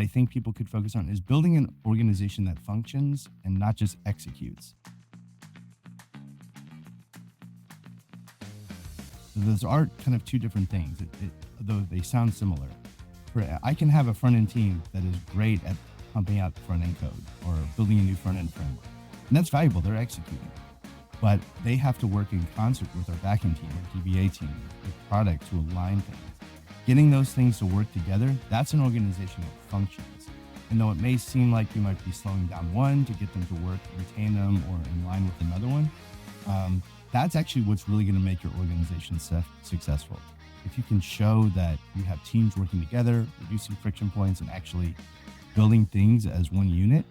I think people could focus on is building an organization that functions and not just executes. So those are kind of two different things, though they sound similar. I can have a front end team that is great at pumping out front end code or building a new front end framework, and that's valuable. They're executing, but they have to work in concert with our backend team, our DBA team, with product to align things. Getting those things to work together, that's an organization that functions. And though it may seem like you might be slowing down one to get them to work, retain them, or in line with another one, that's actually what's really going to make your organization successful. If you can show that you have teams working together, reducing friction points, and actually building things as one unit,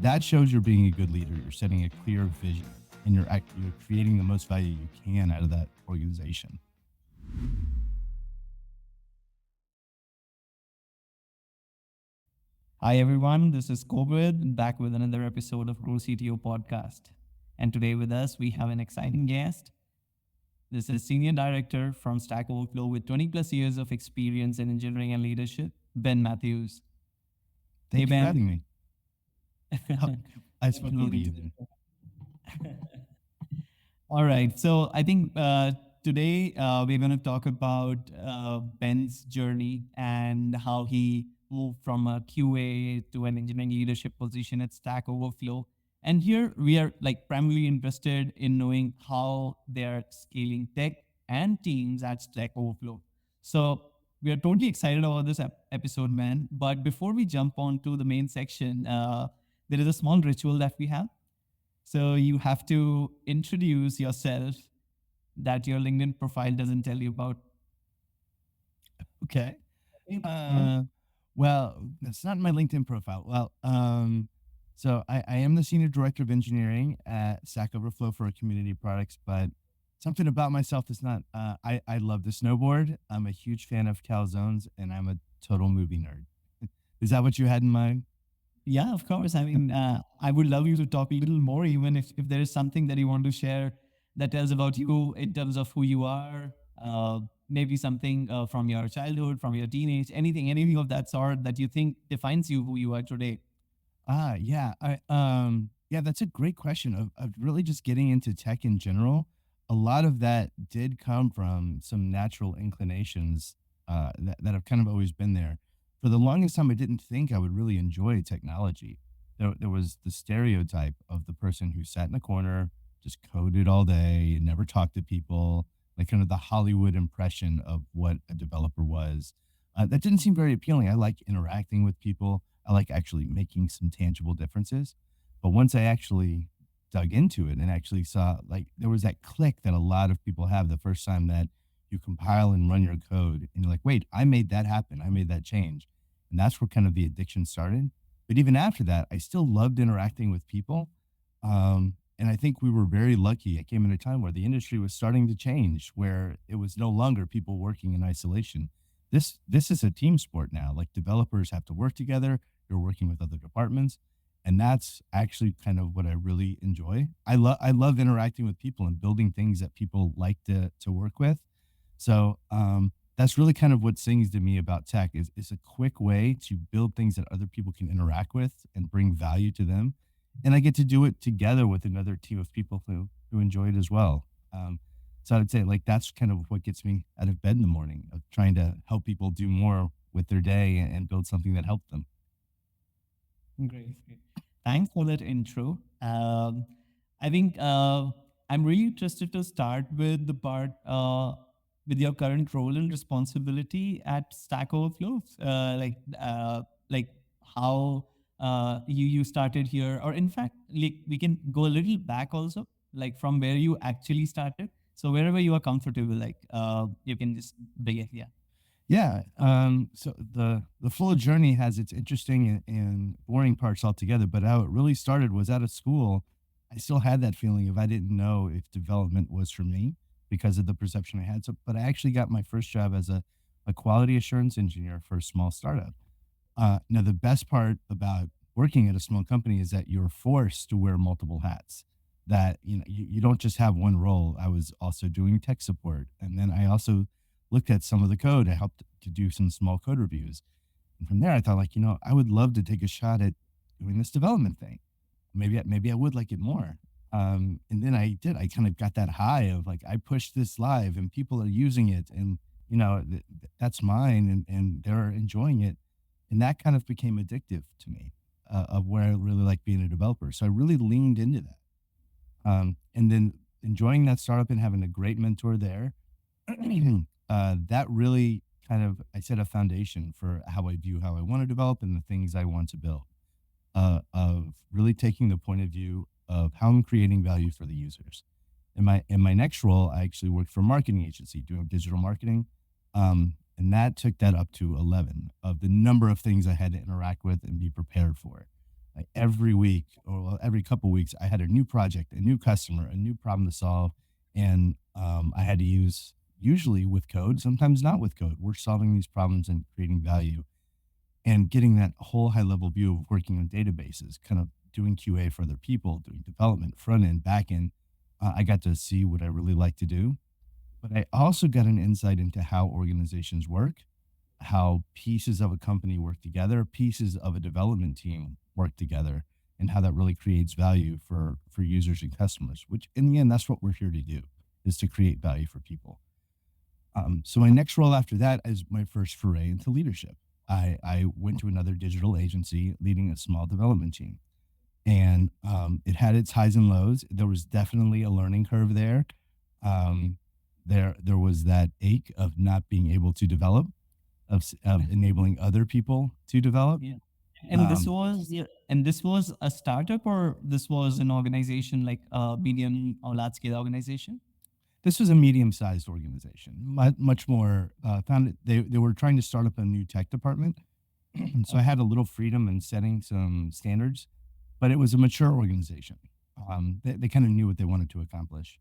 that shows you're being a good leader. You're setting a clear vision, and you're creating the most value you can out of that organization. Hi everyone, this is Kovid back with another episode of groCTO podcast. And today with us we have an exciting guest. This is Senior Director from Stack Overflow with 20 plus years of experience in engineering and leadership, Ben Matthews. Thank you for Ben. having me. I spoke over you then. All right. So I think today we're going to talk about Ben's journey and how he moved from a QA to an engineering leadership position at Stack Overflow. And here we are like primarily interested in knowing how they're scaling tech and teams at Stack Overflow. So we are totally excited about this episode, man. But before we jump on to the main section, there is a small ritual that we have. So you have to introduce yourself that your LinkedIn profile doesn't tell you about. Okay. Well, that's not my LinkedIn profile. Well, so I am the Senior Director of Engineering at Stack Overflow for our community products, but something about myself is not, I love to snowboard. I'm a huge fan of calzones, and I'm a total movie nerd. Is that what you had in mind? Yeah, of course. I mean, I would love you to talk a little more, even if there is something that you want to share that tells about you in terms of who you are, maybe something from your childhood, from your teenage, anything of that sort that you think defines you, who you are today. Yeah. Yeah, that's a great question of really just getting into tech in general. A lot of that did come from some natural inclinations that have kind of always been there. For the longest time, I didn't think I would really enjoy technology. There was the stereotype of the person who sat in a corner, just coded all day, and never talked to people, like kind of the Hollywood impression of what a developer was. That didn't seem very appealing. I like interacting with people. I like actually making some tangible differences. But once I actually dug into it and actually saw, like, there was that click that a lot of people have the first time that you compile and run your code, and you're like, wait, I made that happen. I made that change. And that's where kind of the addiction started. But even after that, I still loved interacting with people. And I think we were very lucky. It came at a time where the industry was starting to change, where it was no longer people working in isolation. This is a team sport now. Like, developers have to work together. You're working with other departments, and that's actually kind of what I really enjoy. I love interacting with people and building things that people like to work with. So that's really kind of what sings to me about tech is a quick way to build things that other people can interact with and bring value to them. And I get to do it together with another team of people who enjoy it as well. So I'd say, like, that's kind of what gets me out of bed in the morning, of trying to help people do more with their day and build something that helps them. Great, great. Thanks for that intro. I think I'm really interested to start with the part with your current role and responsibility at Stack Overflow. Like how you started here, or in fact, like we can go a little back also, like from where you actually started. So wherever you are comfortable, like you can just begin. Yeah. Yeah. So the full journey has its interesting and boring parts altogether, but how it really started was out of school. I still had that feeling of I didn't know if development was for me because of the perception I had. So, but I actually got my first job as a quality assurance engineer for a small startup. Now, the best part about working at a small company is that you're forced to wear multiple hats. That you don't just have one role. I was also doing tech support, and then I also looked at some of the code. I helped to do some small code reviews. And from there, I thought, like, I would love to take a shot at doing this development thing. Maybe I would like it more. And then I did. I kind of got that high of like I pushed this live and people are using it, and that's mine, and they're enjoying it, and that kind of became addictive to me, of where I really like being a developer. So I really leaned into that, and then enjoying that startup and having a great mentor there. That really kind of I set a foundation for how I view how I want to develop and the things I want to build, of really taking the point of view of how I'm creating value for the users. In my next role, I actually worked for a marketing agency doing digital marketing, and that took that up to 11 of the number of things I had to interact with and be prepared for. Like every week or well, every couple weeks, I had a new project, a new customer, a new problem to solve, and I had to use usually with code, sometimes not with code. We're solving these problems and creating value and getting that whole high level view of working on databases, kind of doing QA for other people, doing development, front end, back end. I got to see what I really like to do, but I also got an insight into how organizations work, how pieces of a company work together, pieces of a development team work together, and how that really creates value for users and customers. Which, in the end, that's what we're here to do: is to create value for people. So my next role after that is my first foray into leadership. I went to another digital agency leading a small development team, and it had its highs and lows. There was definitely a learning curve there. Um, there was that ache of not being able to develop, of enabling other people to develop. Yeah. And this Um, was yeah, and this was a startup, or this was an organization like a medium or large scale organization? this was a medium-sized organization, much more. Found it, they were trying to start up a new tech department, so I Okay. had a little freedom in setting some standards, but it was a mature organization. They kind of knew what they wanted to accomplish.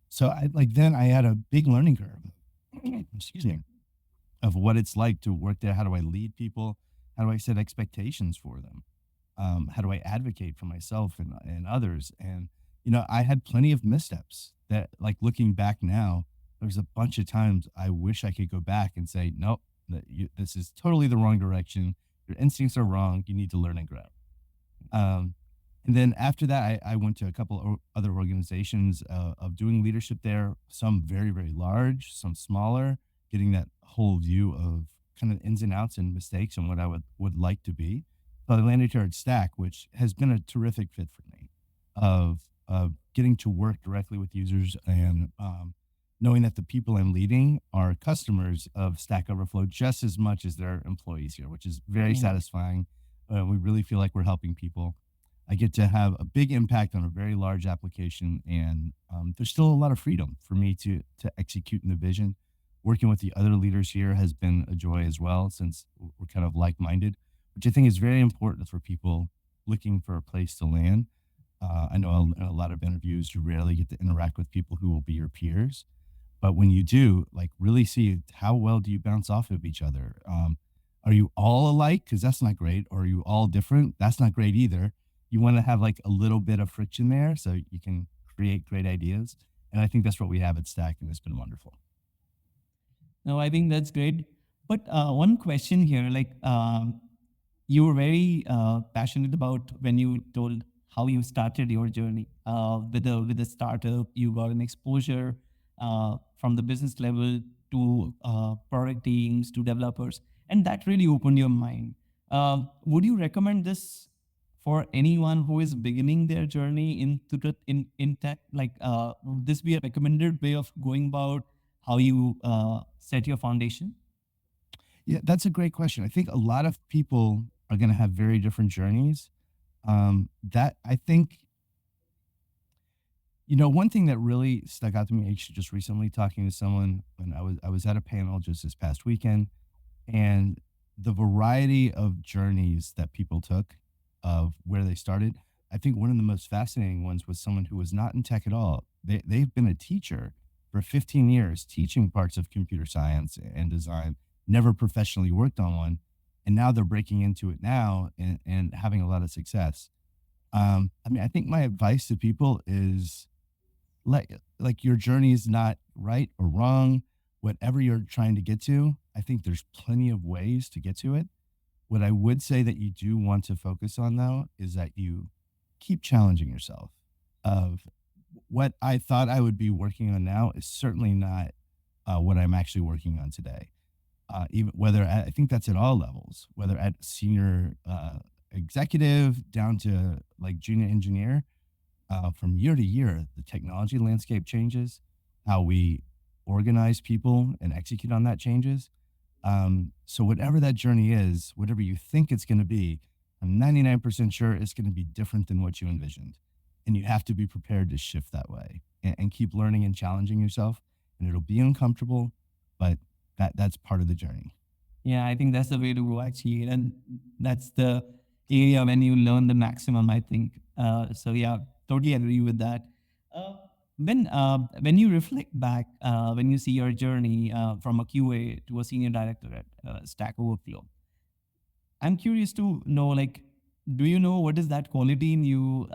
So I had a big learning curve. Excuse me, of what it's like to work there. How do I lead people? How do I set expectations for them? How do I advocate for myself and others? And I had plenty of missteps that, like, looking back now, there's a bunch of times I wish I could go back and say, nope, this is totally the wrong direction. Your instincts are wrong. You need to learn and grow. Um, and then after that, I went to a couple of other organizations, of doing leadership there, some very, very large, some smaller, getting that whole view of kind of ins and outs and mistakes and what I would like to be. But I landed here at Stack, which has been a terrific fit for me, of getting to work directly with users, and knowing that the people I'm leading are customers of Stack Overflow just as much as their employees here, which is very satisfying. We really feel like we're helping people. I get to have a big impact on a very large application, and there's still a lot of freedom for me to execute in the vision. Working with the other leaders here has been a joy as well, since we're kind of like minded, which I think is very important for people looking for a place to land. I know in a lot of interviews, you rarely get to interact with people who will be your peers, but when you do, like, really see how well do you bounce off of each other. Are you all alike? Because that's not great. Or are you all different? That's not great either. You want to have like a little bit of friction there so you can create great ideas. And I think that's what we have at Stack, and it's been wonderful. No, I think that's great. But one question here, like you were very passionate about when you told how you started your journey with a startup. You got an exposure from the business level to product teams to developers, and that really opened your mind. Would you recommend this for anyone who is beginning their journey into in tech? Like, would this be a recommended way of going about how you set your foundation? Yeah, that's a great question. I think a lot of people are going to have very different journeys. That I think, one thing that really stuck out to me, actually, just recently talking to someone when I was at a panel just this past weekend, and the variety of journeys that people took of where they started. I think one of the most fascinating ones was someone who was not in tech at all. They've been a teacher for 15 years, teaching parts of computer science and design, never professionally worked on one, and now they're breaking into it now, and having a lot of success. I mean, I think my advice to people is, like your journey is not right or wrong. Whatever you're trying to get to, I think there's plenty of ways to get to it. What I would say that you do want to focus on though is that you keep challenging yourself. Of what I thought I would be working on now is certainly not what I'm actually working on today. Even whether I think that's at all levels, whether at senior executive down to like junior engineer, from year to year, the technology landscape changes, how we organize people and execute on that changes. So whatever that journey is, whatever you think it's going to be, I'm 99% sure it's going to be different than what you envisioned. And you have to be prepared to shift that way and keep learning and challenging yourself. And it'll be uncomfortable, but that's part of the journey. Yeah, I think that's the way to go actually, and that's the area when you learn the maximum. I think so. Yeah, totally agree with that. Uh, when you reflect back, when you see your journey from a QA to a senior director at Stack Overflow, I'm curious to know, like, do you know what is that quality in you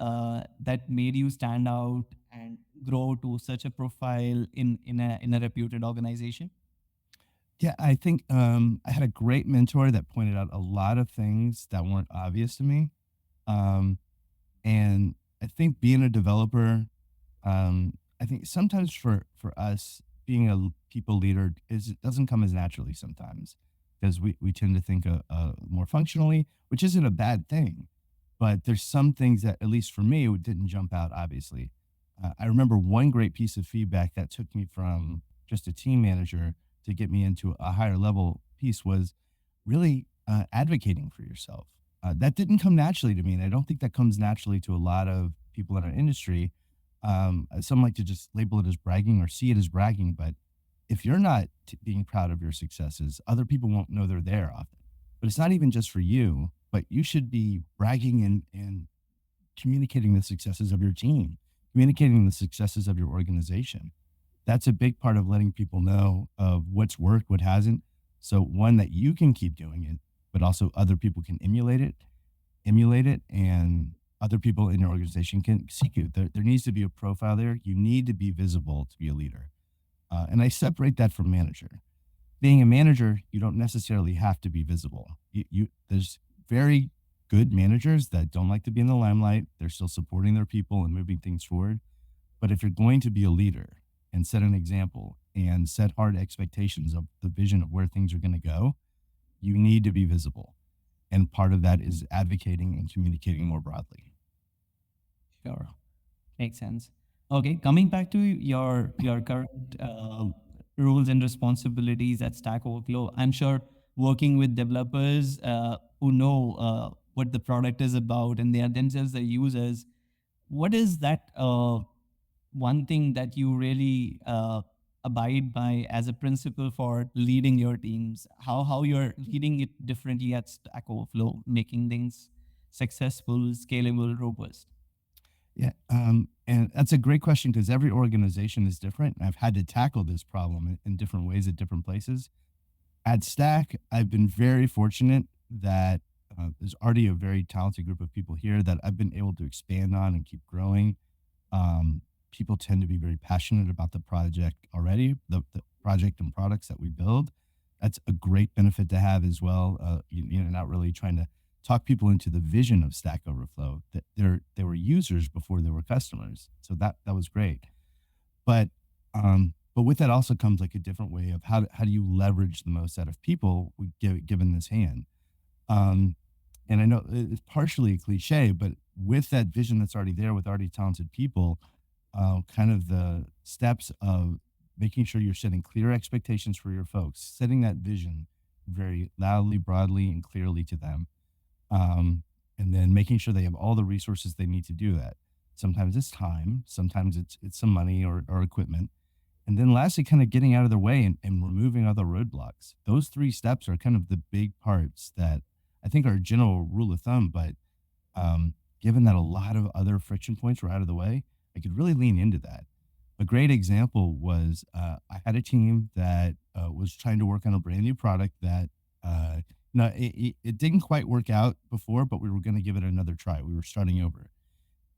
that made you stand out and grow to such a profile in a reputed organization? Yeah, I think I had a great mentor that pointed out a lot of things that weren't obvious to me. Um, and I think being a developer, I think sometimes for us being a people leader is it doesn't come as naturally sometimes because we tend to think more functionally, which isn't a bad thing. But there's some things that, at least for me, it didn't jump out. Obviously, I remember one great piece of feedback that took me from just a team manager to get me into a higher level piece was really advocating for yourself. That didn't come naturally to me, and I don't think that comes naturally to a lot of people in our industry. Some like to just label it as bragging or see it as bragging, but if you're not being proud of your successes, other people won't know they're there often. But it's not even just for you, but you should be bragging and communicating the successes of your team, communicating the successes of your organization. That's a big part of letting people know of what's worked, what hasn't. So one that you can keep doing it, but also other people can emulate it, and other people in your organization can seek you. There needs to be a profile there. You need to be visible to be a leader. And I separate that from manager. Being a manager, you don't necessarily have to be visible. There's very good managers that don't like to be in the limelight. They're still supporting their people and moving things forward. But if you're going to be a leader and set an example and set hard expectations of the vision of where things are going to go, you need to be visible. And part of that is advocating and communicating more broadly. Sure. Makes sense. Okay, coming back to your current roles and responsibilities at Stack Overflow, I'm sure working with developers who know what the product is about and they are themselves the users. What is that one thing that you really abide by as a principle for leading your teams? How you're leading it differently at Stack Overflow, making things successful, scalable, robust? Yeah, and that's a great question because every organization is different. I've had to tackle this problem in different ways at different places. At Stack, I've been very fortunate that there's already a very talented group of people here that I've been able to expand on and keep growing. People tend to be very passionate about the project already, the project and products that we build. That's a great benefit to have as well. Not really trying to talk people into the vision of Stack Overflow. That they were users before they were customers, so that was great. But with that also comes like a different way of how do you leverage the most out of people given this hand. Um, and I know it's partially a cliche, but with that vision that's already there, with already talented people, kind of the steps of making sure you're setting clear expectations for your folks, setting that vision very loudly, broadly, and clearly to them, and then making sure they have all the resources they need to do that. Sometimes it's time, sometimes it's some money or equipment, and then lastly, kind of getting out of their way and removing other roadblocks. Those three steps are kind of the big parts that I think are a general rule of thumb, but given that a lot of other friction points were out of the way, I could really lean into that. A great example was I had a team that was trying to work on a brand new product that no, it didn't quite work out before, but we were going to give it another try. We were starting over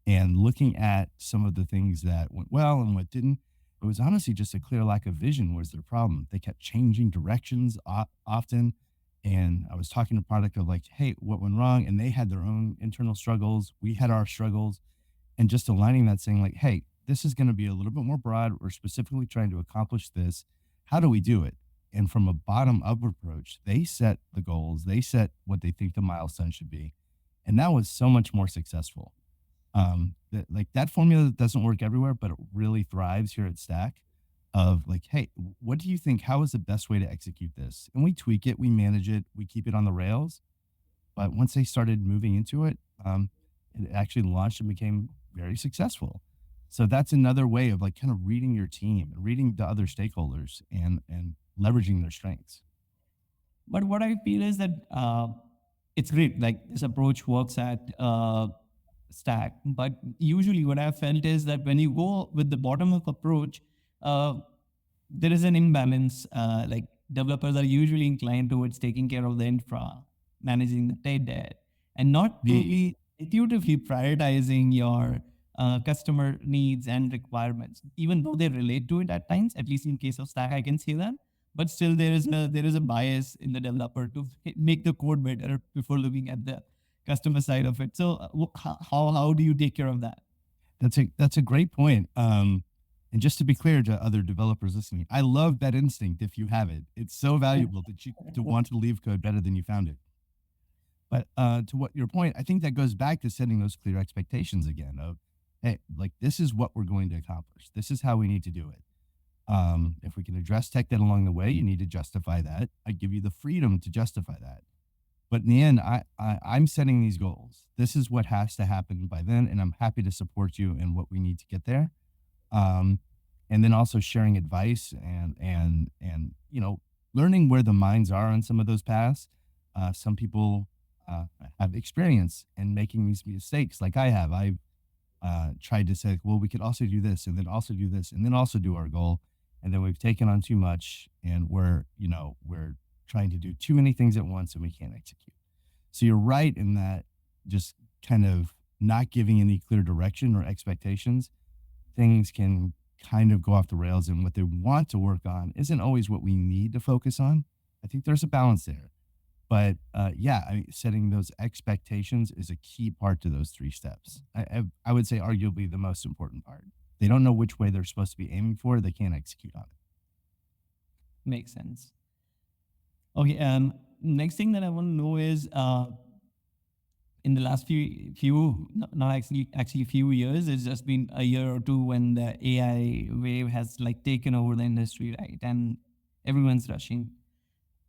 and looking at some of the things that went well and what didn't. It was honestly just a clear lack of vision was their problem. They kept changing directions often. And I was talking to product of like, hey, what went wrong? And they had their own internal struggles. We had our struggles. And just aligning that, saying like, hey, this is going to be a little bit more broad. We're specifically trying to accomplish this. How do we do it? And from a bottom up approach, they set the goals, they set what they think the milestone should be. And that was so much more successful. Like that formula doesn't work everywhere, but it really thrives here at Stack. Of like, hey, what do you think? How is the best way to execute this? And we tweak it, we manage it, we keep it on the rails. But once they started moving into it, it actually launched and became very successful. So that's another way of like kind of reading your team, reading the other stakeholders, and leveraging their strengths. But what I feel is that it's great. Like this approach works at Stack, but usually what I've felt is that when you go with the bottom up approach, uh, there is an imbalance. Like developers are usually inclined towards taking care of the infra, managing the tech debt, and not The really intuitively prioritizing your customer needs and requirements, even though they relate to it at times. At least in case of Stack, I can say that. But still, there is a bias in the developer to make the code better before looking at the customer side of it. So, how do you take care of that? that's a great point. And just to be clear to other developers listening, I love that instinct if you have it. It's so valuable that you to want to leave code better than you found it. But to what your point, I think that goes back to setting those clear expectations again of, hey, like this is what we're going to accomplish. This is how we need to do it. If we can address tech debt along the way, you need to justify that. I give you the freedom to justify that. But in the end, I'm setting these goals. This is what has to happen by then, and I'm happy to support you in what we need to get there. Um, and then also sharing advice and learning where the minds are on some of those paths. Some people have experience in making these mistakes, like I have. I've tried to say, well, we could also do this, and then also do this, and then also do our goal, and then we've taken on too much, and we're trying to do too many things at once, and we can't execute. So you're right in that, just kind of not giving any clear direction or expectations, things can kind of go off the rails, and what they want to work on isn't always what we need to focus on. I think there's a balance there. But yeah, I mean, setting those expectations is a key part to those three steps. I would say arguably the most important part. They don't know which way they're supposed to be aiming for. They can't execute on it. Makes sense. Okay. Next thing that I want to know is in the last not actually a few years, it's just been a year or two when the AI wave has like taken over the industry, right? And everyone's rushing.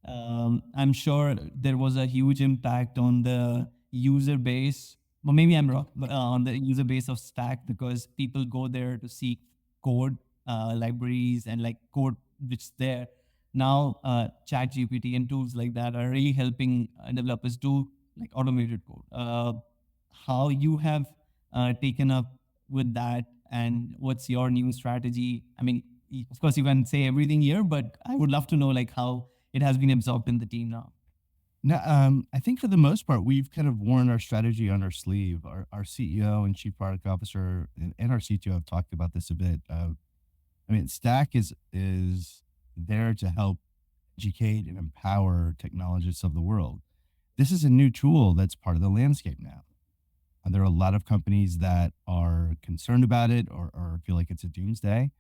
I'm sure there was a huge impact on the user base. Well, maybe I'm wrong, but on the user base of Stack, because people go there to seek code libraries and like code which is there. Now, ChatGPT and tools like that are really helping developers do like automated code. How you have taken up with that, and what's your new strategy? I mean, of course, you can say everything here, but I would love to know like how it has been absorbed in the team now. Now, I think for the most part, we've kind of worn our strategy on our sleeve. Our CEO and chief product officer and our CTO have talked about this a bit. I mean, Stack is there to help educate and empower technologists of the world. This is a new tool that's part of the landscape now. And there are a lot of companies that are concerned about it or feel like it's a doomsday.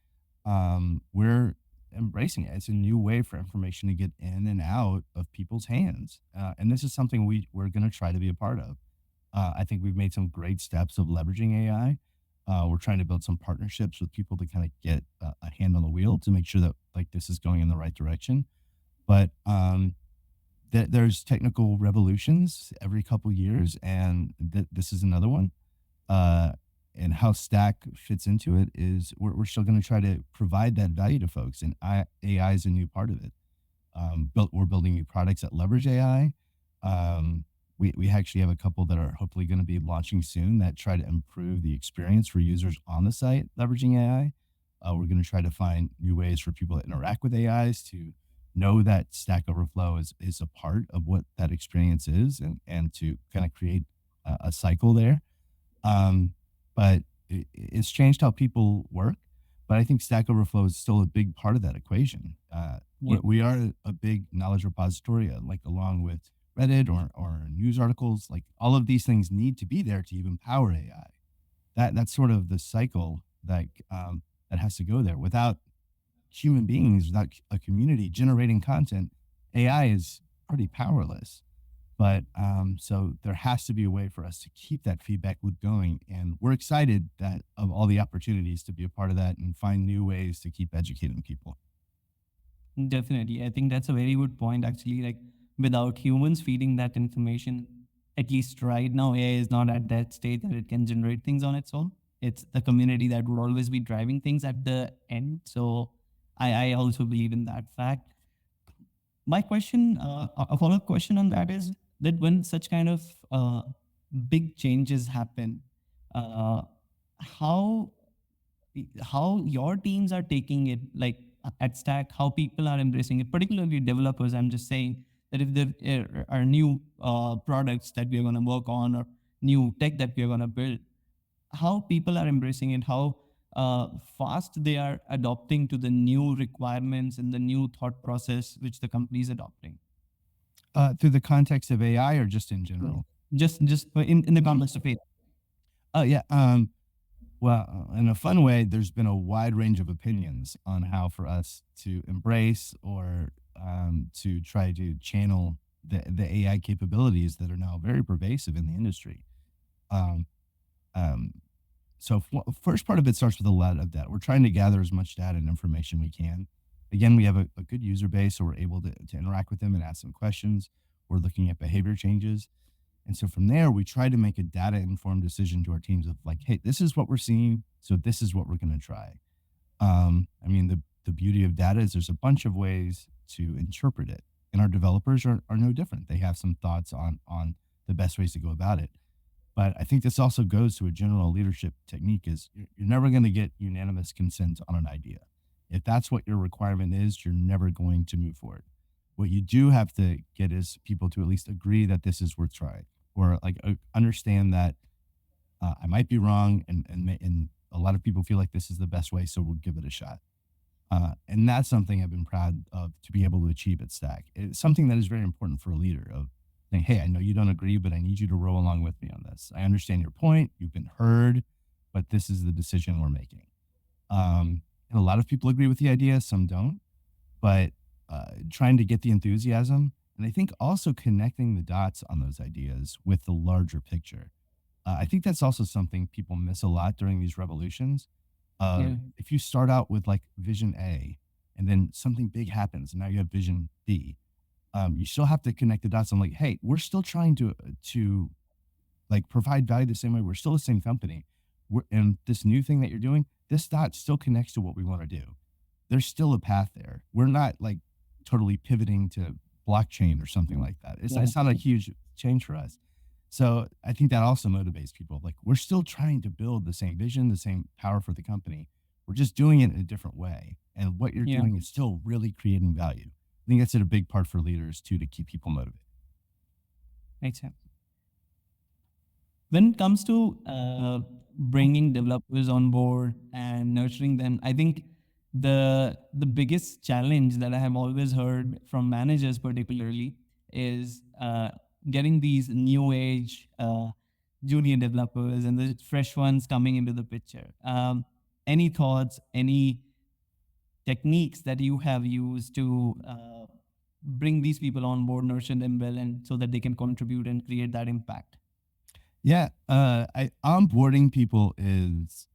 We're embracing it. It's a new way for information to get in and out of people's hands. And this is something we're going to try to be a part of. I think we've made some great steps of leveraging AI. We're trying to build some partnerships with people to kind of get a hand on the wheel to make sure that like this is going in the right direction. But there's technical revolutions every couple years, and this is another one. Uh, and how Stack fits into it is we're still going to try to provide that value to folks, and AI is a new part of it. We're building new products that leverage AI. We actually have a couple that are hopefully going to be launching soon that try to improve the experience for users on the site leveraging AI. We're going to try to find new ways for people to interact with AIs to know that Stack Overflow is a part of what that experience is, and to kind of create a cycle there. Um, but it's changed how people work. But I think Stack Overflow is still a big part of that equation. Yeah. We are a big knowledge repository, like along with Reddit or news articles. Like all of these things need to be there to even power AI. That's sort of the cycle that has to go there. Without human beings, without a community generating content, AI is pretty powerless. But so there has to be a way for us to keep that feedback loop going. And we're excited that of all the opportunities to be a part of that and find new ways to keep educating people. Definitely. I think that's a very good point, actually. Like, without humans feeding that information, at least right now, AI is not at that state that it can generate things on its own. It's the community that would always be driving things at the end. So I also believe in that fact. My question, a follow up question on that is that when such kind of big changes happen, uh, how how your teams are taking it, like at Stack, how people are embracing it, particularly developers. I'm just saying that if there are new products that we are going to work on or new tech that we are going to build, how people are embracing it, how fast they are adopting to the new requirements and the new thought process which the company is adopting. Through the context of AI or just in Yeah. general? Just in the context of it. Oh, yeah. Well, in a fun way, there's been a wide range of opinions on how for us to embrace or to try to channel the AI capabilities that are now very pervasive in the industry. Um, um, so first part of it starts with a lot of data. We're trying to gather as much data and information we can. Again, we have a good user base, so we're able to interact with them and ask them questions. We're looking at behavior changes. And so from there, we try to make a data informed decision to our teams of like, hey, this is what we're seeing. So this is what we're going to try. I mean, the beauty of data is there's a bunch of ways to interpret it. And our developers are no different. They have some thoughts on the best ways to go about it. But I think this also goes to a general leadership technique is you're never going to get unanimous consent on an idea. If that's what your requirement is, you're never going to move forward. What you do have to get is people to at least agree that this is worth trying or like understand that I might be wrong and a lot of people feel like this is the best way, so we'll give it a shot. And that's something I've been proud of to be able to achieve at Stack. It's something that is very important for a leader of saying, hey, I know you don't agree, but I need you to row along with me on this. I understand your point. You've been heard, but this is the decision we're making. And a lot of people agree with the idea, some don't, but trying to get the enthusiasm. And I think also connecting the dots on those ideas with the larger picture. I think that's also something people miss a lot during these revolutions. Yeah. If you start out with like vision A and then something big happens and now you have vision B, you still have to connect the dots on like, hey, we're still trying to like provide value the same way. We're still the same company. And this new thing that you're doing, this dot still connects to what we want to do. There's still a path there. We're not like totally pivoting to blockchain or something like that. Yeah. It's not a huge change for us. So I think that also motivates people. Like we're still trying to build the same vision, the same power for the company. We're just doing it in a different way. And what you're Yeah. doing is still really creating value. I think that's a big part for leaders too to keep people motivated. Makes sense. When it comes to bringing developers on board and nurturing them, I think the biggest challenge that I have always heard from managers, particularly, is getting these new age junior developers and the fresh ones coming into the picture. Any thoughts? Any techniques that you have used to bring these people on board, nurture them well, and so that they can contribute and create that impact? Yeah, onboarding people is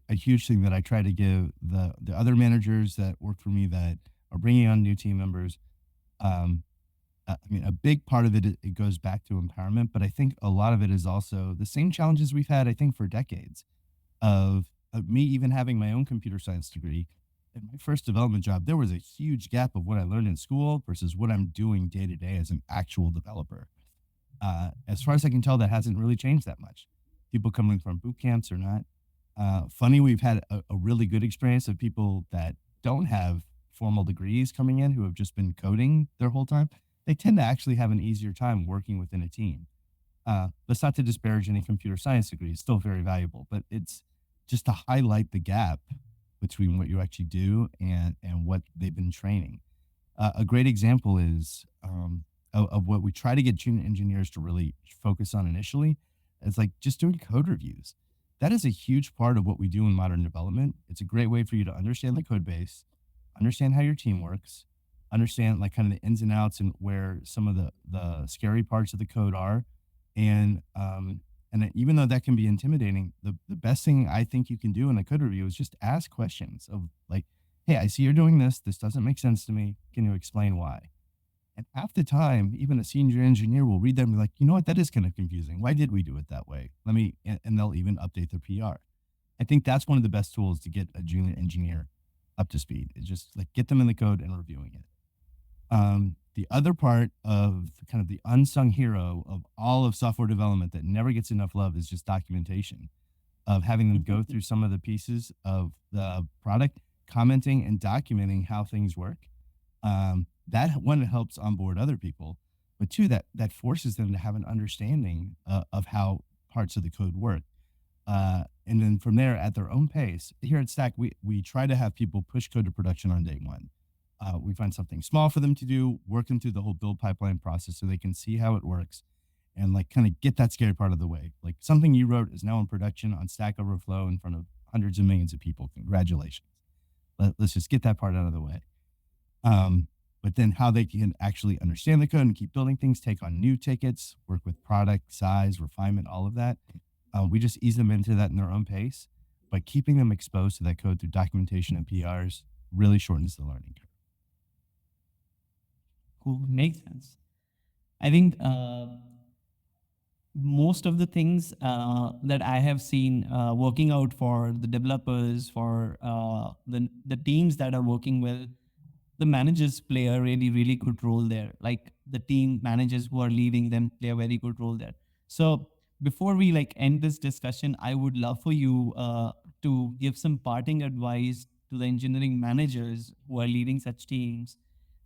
a huge thing that I try to give the other managers that work for me that are bringing on new team members. Um, I mean, a big part of it goes back to empowerment, but I think a lot of it is also the same challenges we've had. I think for decades of me even having my own computer science degree. In my first development job, there was a huge gap of what I learned in school versus what I'm doing day to day as an actual developer. As far as I can tell, that hasn't really changed that much. People coming from boot camps or not. Funny, we've had a really good experience of people that don't have formal degrees coming in who have just been coding their whole time. They tend to actually have an easier time working within a team. That's not to disparage any computer science degree; it's still very valuable. But it's just to highlight the gap between what you actually do and what they've been training. A great example is of what we try to get junior engineers to really focus on initially is like just doing code reviews. That is a huge part of what we do in modern development. It's a great way for you to understand the code base, understand how your team works, understand like kind of the ins and outs and where some of the scary parts of the code are, and even though that can be intimidating, the best thing I think you can do in a code review is just ask questions of like, hey, I see you're doing this. This doesn't make sense to me. Can you explain why? And half the time, even a senior engineer will read them and be like, you know what, that is kind of confusing. Why did we do it that way? And they'll even update their PR. I think that's one of the best tools to get a junior engineer up to speed. Is just like get them in the code and reviewing it. The other part of kind of the unsung hero of all of software development that never gets enough love is just documentation of having them go through some of the pieces of the product, commenting and documenting how things work. That one helps onboard other people, but two, that forces them to have an understanding of how parts of the code work. And then from there, at their own pace, here at Stack, we try to have people push code to production on day one. We find something small for them to do, work them through the whole build pipeline process so they can see how it works and like kind of get that scary part of the way. Like something you wrote is now in production on Stack Overflow in front of hundreds of millions of people. Congratulations. Let's just get that part out of the way. But then how they can actually understand the code and keep building things, take on new tickets, work with product size, refinement, all of that. We just ease them into that in their own pace, but keeping them exposed to that code through documentation and PRs really shortens the learning curve. Cool, makes sense. I think most of the things that I have seen working out for the developers, for the teams that are working well, the managers play a really really good role there. Like the team managers who are leading them play a very good role there. So before we like end this discussion, I would love for you to give some parting advice to the engineering managers who are leading such teams,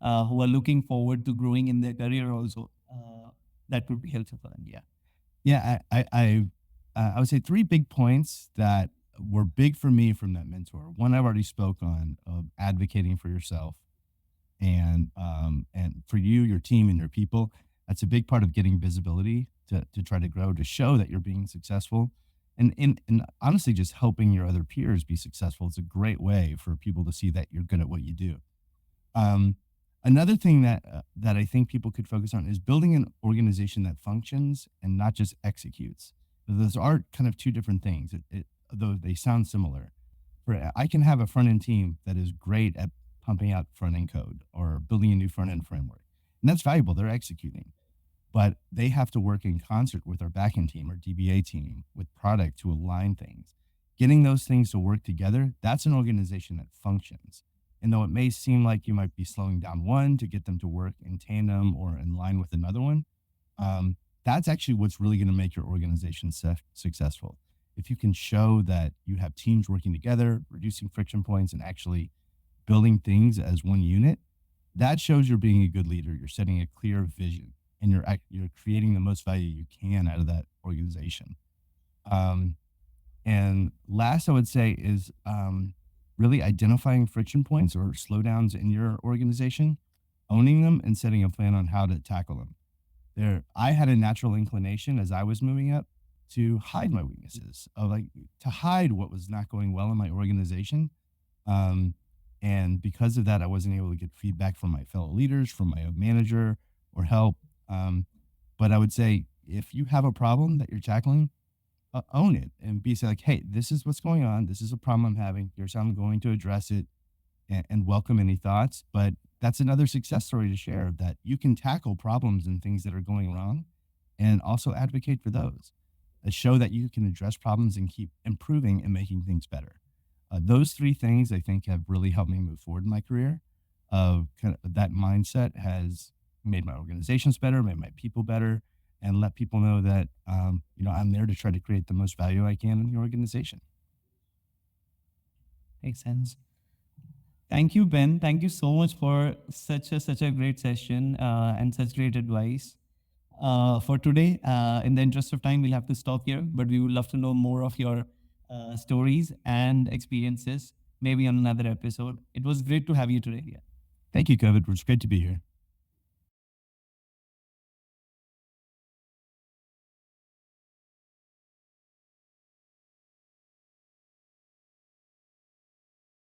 who are looking forward to growing in their career also. That would be helpful for them. Yeah. Yeah, I would say three big points that were big for me from that mentor. One I've already spoke on of advocating for yourself and for you, your team, and your people. That's a big part of getting visibility to try to grow, to show that you're being successful, and honestly, just helping your other peers be successful. It's a great way for people to see that you're good at what you do. Um, Another thing that I think people could focus on is building an organization that functions and not just executes. Those are kind of two different things, though they sound similar. I can have a front end team that is great at pumping out front end code or building a new front end framework, and that's valuable. They're executing, but they have to work in concert with our backend team or DBA team with product to align things. Getting those things to work together, that's an organization that functions. And though it may seem like you might be slowing down one to get them to work in tandem or in line with another one, that's actually what's really going to make your organization successful. If you can show that you have teams working together, reducing friction points, and actually building things as one unit, that shows you're being a good leader. You're setting a clear vision, and you're creating the most value you can out of that organization. Um, and last, I would say is really identifying friction points or slowdowns in your organization, owning them, and setting a plan on how to tackle them. I had a natural inclination as I was moving up to hide my weaknesses, of like to hide what was not going well in my organization. Um, and because of that, I wasn't able to get feedback from my fellow leaders, from my manager, or help. Um, but I would say if you have a problem that you're tackling, own it and be say like, hey, this is what's going on. This is a problem I'm having. Here's how I'm going to address it, and welcome any thoughts. But that's another success story to share that you can tackle problems and things that are going wrong and also advocate for those. Show that you can address problems and keep improving and making things better. Those three things I think have really helped me move forward in my career. Of kind of that mindset has made my organizations better, made my people better, and let people know that I'm there to try to create the most value I can in the organization. Makes sense. Thank you, Ben. Thank you so much for such a great session and such great advice. For today, in the interest of time, we'll have to stop here, but we would love to know more of your stories and experiences. maybe on another episode. It was great to have you today. Yeah. Thank you, Kovid. It's great to be here.